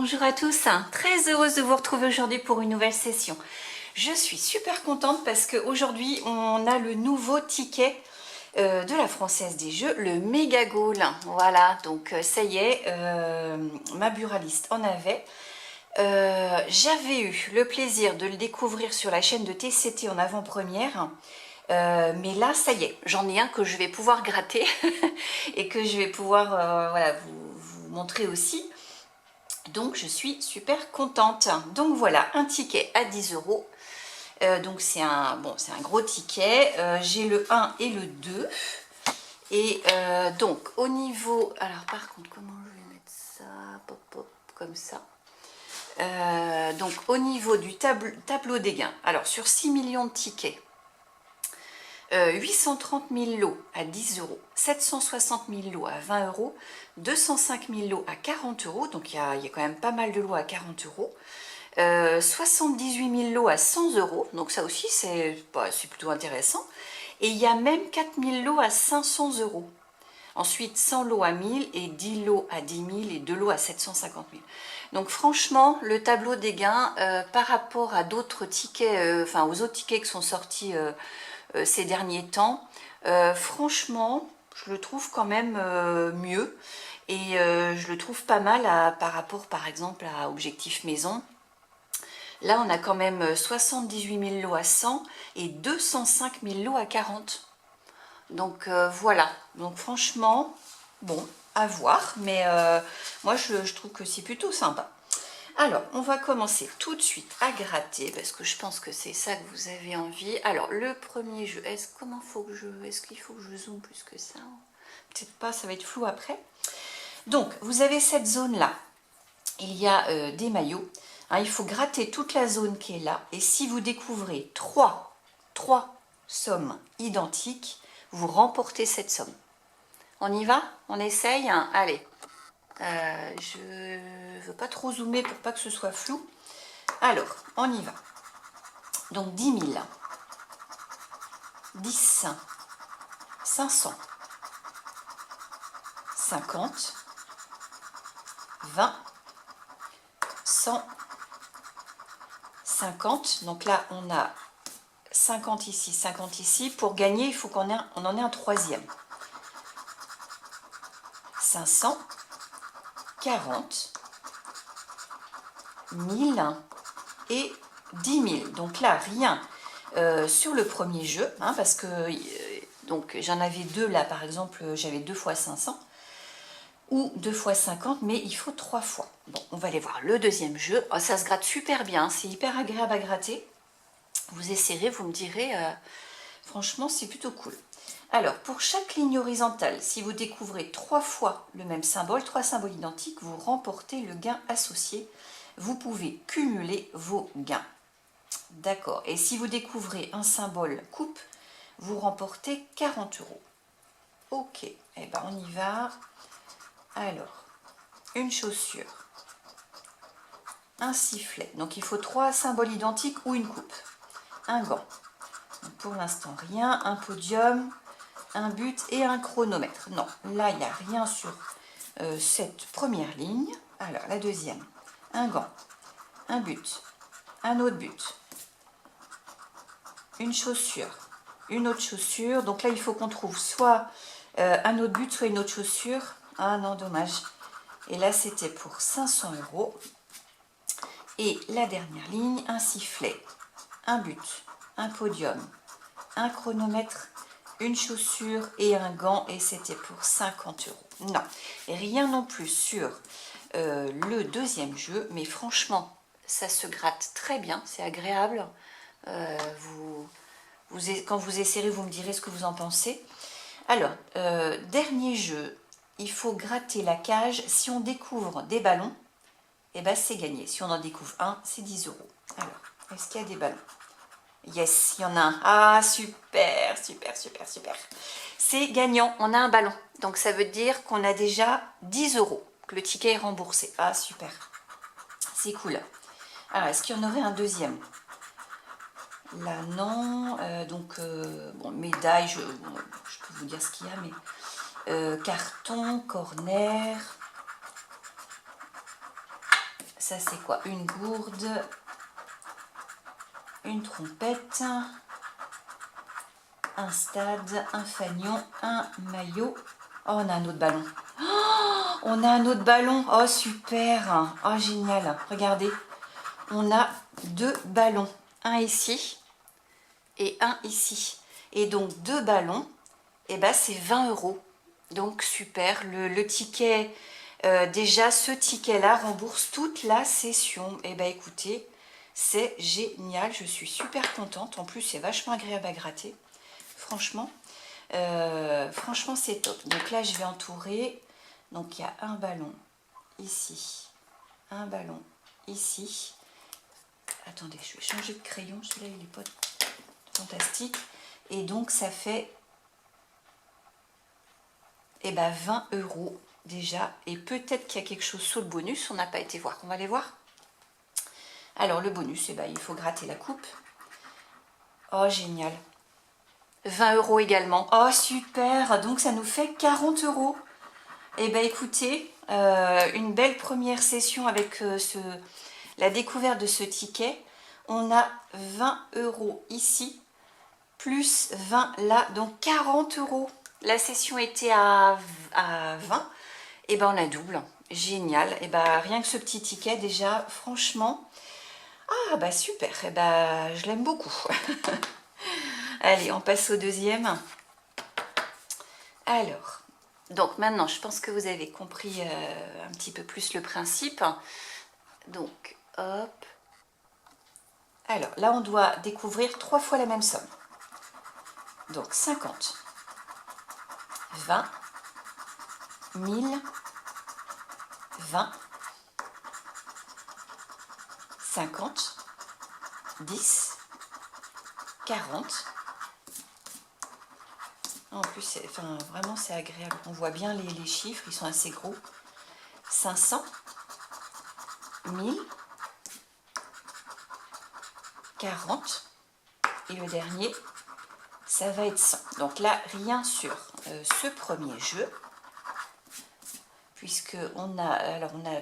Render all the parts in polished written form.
Bonjour à tous, très heureuse de vous retrouver aujourd'hui pour une nouvelle session. Je suis super contente parce qu'aujourd'hui on a le nouveau ticket de la Française des Jeux, le Méga Gaul. Voilà, donc ça y est, ma buraliste en avait. J'avais eu le plaisir de le découvrir sur la chaîne de TCT en avant-première. Mais là, ça y est, j'en ai un que je vais pouvoir gratter et que je vais pouvoir voilà, vous montrer aussi. Donc je suis super contente. Donc voilà, un ticket à 10 euros. Donc c'est un gros ticket. J'ai le 1 et le 2. Et donc au niveau... Alors par contre, comment je vais mettre ça? Pop, pop, comme ça. Donc au niveau du tableau des gains. Alors sur 6 millions de tickets, 830 000 lots à 10 euros, 760 000 lots à 20 euros, 205 000 lots à 40 euros, donc il y a quand même pas mal de lots à 40 euros, 78 000 lots à 100 euros, donc ça aussi c'est plutôt intéressant, et il y a même 4 000 lots à 500 euros. Ensuite 100 lots à 1000 et 10 lots à 10 000 et 2 lots à 750 000. Donc franchement, le tableau des gains par rapport à d'autres tickets, aux autres tickets qui sont sortis ces derniers temps, franchement je le trouve quand même mieux, et je le trouve pas mal par rapport par exemple à Objectif Maison. Là on a quand même 78 000 lots à 100 et 205 000 lots à 40. Donc voilà, donc franchement bon, à voir, mais moi je trouve que c'est plutôt sympa. Alors, on va commencer tout de suite à gratter, parce que je pense que c'est ça que vous avez envie. Alors, le premier jeu, est-ce qu'il faut que je zoome plus que ça? Peut-être pas, ça va être flou après. Donc, vous avez cette zone-là. Il y a des maillots. Hein, il faut gratter toute la zone qui est là. Et si vous découvrez trois sommes identiques, vous remportez cette somme. On y va? On essaye? Allez. Je ne veux pas trop zoomer pour pas que ce soit flou. Alors, on y va. Donc 10 000, 10, 500, 50, 20, 100, 50. Donc là, on a 50 ici, 50 ici. Pour gagner, il faut qu'on en ait un troisième. 500, 40, 1000 et 10 000. Donc là, rien sur le premier jeu, hein, parce que donc j'en avais deux là, par exemple, j'avais 2 fois 500 ou 2 fois 50, mais il faut 3 fois. Bon, on va aller voir le deuxième jeu. Oh, ça se gratte super bien, c'est hyper agréable à gratter. Vous essayerez, vous me direz, franchement, c'est plutôt cool. Alors, pour chaque ligne horizontale, si vous découvrez 3 fois le même symbole, 3 symboles identiques, vous remportez le gain associé. Vous pouvez cumuler vos gains. D'accord. Et si vous découvrez un symbole coupe, vous remportez 40 euros. Ok. Eh ben, on y va. Alors, une chaussure, un sifflet. Donc, il faut 3 symboles identiques ou une coupe. Un gant. Donc, pour l'instant, rien. Un podium, un but et un chronomètre. Non, là, il n'y a rien sur cette première ligne. Alors, la deuxième. Un gant, un but, un autre but, une chaussure, une autre chaussure. Donc là, il faut qu'on trouve soit un autre but, soit une autre chaussure. Ah non, dommage. Et là, c'était pour 500 euros. Et la dernière ligne, un sifflet, un but, un podium, un chronomètre, une chaussure et un gant. Et c'était pour 50 euros. Non, rien non plus sur le deuxième jeu. Mais franchement, ça se gratte très bien. C'est agréable. Quand vous essayerez, vous me direz ce que vous en pensez. Alors, dernier jeu. Il faut gratter la cage. Si on découvre des ballons, et ben c'est gagné. Si on en découvre un, c'est 10 euros. Alors, est-ce qu'il y a des ballons? Yes, il y en a un. Ah, super, super, super, super. C'est gagnant, on a un ballon. Donc ça veut dire qu'on a déjà 10 euros, que le ticket est remboursé. Ah, super. C'est cool. Alors, est-ce qu'il y en aurait un deuxième? Là, non. Bon, médaille, je peux vous dire ce qu'il y a, mais carton, corner, ça c'est quoi? Une gourde, une trompette, un stade, un fanion, un maillot. Oh, on a un autre ballon. Oh, on a un autre ballon. Oh, super. Oh, génial. Regardez. On a 2 ballons. Un ici et un ici. Et donc, 2 ballons, et ben, c'est 20 €. Donc, super. Le ticket, déjà, ce ticket-là rembourse toute la session. Et ben, écoutez, c'est génial. Je suis super contente. En plus, c'est vachement agréable à gratter. Franchement. Franchement c'est top. Donc là je vais entourer, donc il y a un ballon ici, un ballon ici. Attendez, je vais changer de crayon, celui-là il est pas fantastique. Et donc ça fait 20 € déjà. Et peut-être qu'il y a quelque chose sous le bonus, on n'a pas été voir, on va aller voir. Alors le bonus, il faut gratter la coupe. Oh génial. 20 € également. Oh super, donc ça nous fait 40 €. Eh bien écoutez, une belle première session avec la découverte de ce ticket. On a 20 € ici, plus 20 là, donc 40 €. La session était à 20, et ben on a double. Génial. Et ben rien que ce petit ticket déjà, franchement, ah bah super, et ben je l'aime beaucoup. Allez, on passe au deuxième. Alors, donc maintenant, je pense que vous avez compris un petit peu plus le principe. Donc, hop. Alors, là, on doit découvrir 3 fois la même somme. Donc, 50, 20, 1000, 20, 50, 10, 40. En plus, vraiment, c'est agréable. On voit bien les chiffres, ils sont assez gros. 500, 1000, 40. Et le dernier, ça va être 100. Donc là, rien sur ce premier jeu. Puisque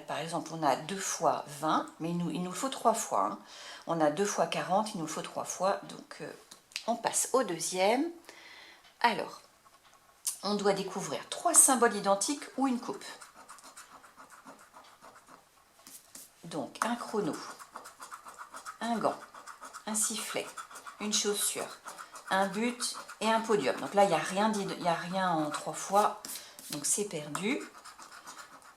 par exemple, on a 2 fois 20, mais il nous faut 3 fois. Hein. On a 2 fois 40, il nous faut 3 fois. Donc, on passe au deuxième. Alors, on doit découvrir 3 symboles identiques ou une coupe. Donc, un chrono, un gant, un sifflet, une chaussure, un but et un podium. Donc là, il n'y a rien en 3 fois, donc c'est perdu.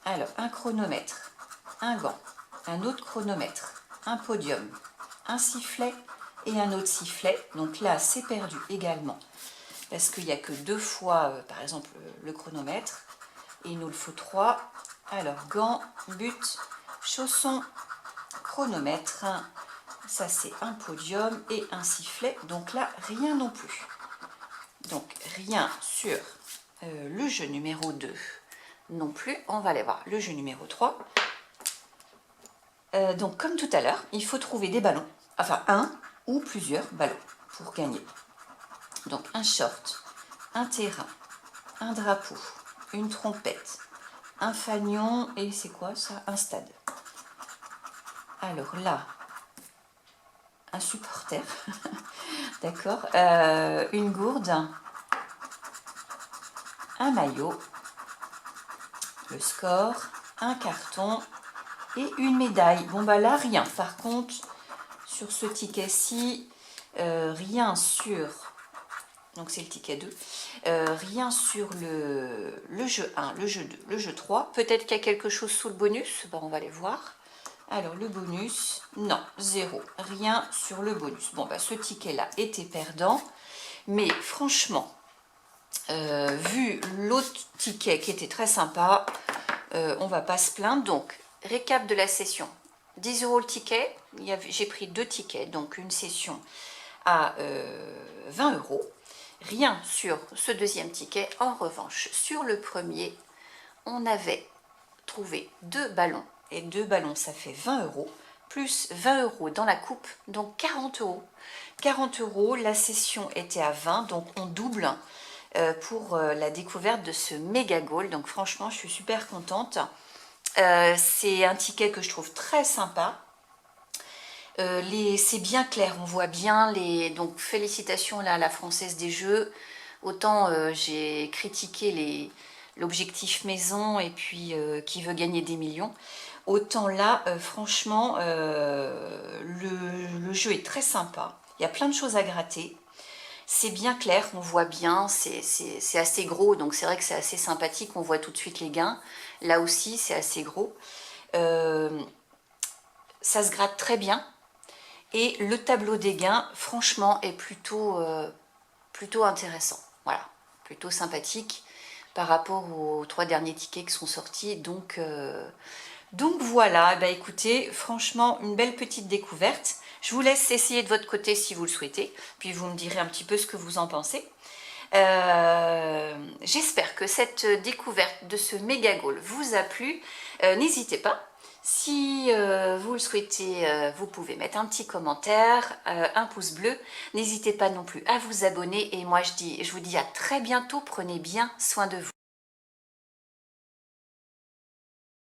Alors, un chronomètre, un gant, un autre chronomètre, un podium, un sifflet et un autre sifflet. Donc là, c'est perdu également parce qu'il n'y a que 2 fois, par exemple, le chronomètre. Et il nous le faut 3. Alors, gants, but, chaussons, chronomètre. Ça, c'est un podium et un sifflet. Donc là, rien non plus. Donc, rien sur le jeu numéro 2 non plus. On va aller voir le jeu numéro 3. Donc, comme tout à l'heure, il faut trouver des ballons. Enfin, un ou plusieurs ballons pour gagner. Donc, un short, un terrain, un drapeau, une trompette, un fanion et c'est quoi ça? Un stade. Alors là, un supporter, d'accord, une gourde, un maillot, le score, un carton et une médaille. Bon bah là, rien. Par contre, sur ce ticket-ci, rien sur... Donc c'est le ticket 2. Rien sur le jeu 1, le jeu 2, le jeu 3. Peut-être qu'il y a quelque chose sous le bonus. Bon, on va aller voir. Alors le bonus, non, 0. Rien sur le bonus. Bon, bah, ce ticket-là était perdant. Mais franchement, vu l'autre ticket qui était très sympa, on va pas se plaindre. Donc, récap de la session. 10 € le ticket. J'ai pris 2 tickets. Donc une session à 20 €. Rien sur ce deuxième ticket. En revanche, sur le premier, on avait trouvé 2 ballons. Et 2 ballons, ça fait 20 €. Plus 20 € dans la coupe, donc 40 €. 40 €, la session était à 20, donc on double pour la découverte de ce méga goal. Donc franchement, je suis super contente. C'est un ticket que je trouve très sympa. C'est bien clair, on voit bien les... Donc félicitations là, à la Française des Jeux. Autant j'ai critiqué l'objectif maison et puis qui veut gagner des millions. Autant là, franchement, le jeu est très sympa. Il y a plein de choses à gratter. C'est bien clair, on voit bien, c'est assez gros, donc c'est vrai que c'est assez sympathique, on voit tout de suite les gains. Là aussi, c'est assez gros. Ça se gratte très bien. Et le tableau des gains, franchement, est plutôt intéressant. Voilà, plutôt sympathique par rapport aux 3 derniers tickets qui sont sortis. Donc voilà, bah écoutez, franchement, une belle petite découverte. Je vous laisse essayer de votre côté si vous le souhaitez, puis vous me direz un petit peu ce que vous en pensez. J'espère que cette découverte de ce méga goal vous a plu. N'hésitez pas. Si vous le souhaitez, vous pouvez mettre un petit commentaire, un pouce bleu. N'hésitez pas non plus à vous abonner. Et moi, je vous dis à très bientôt. Prenez bien soin de vous.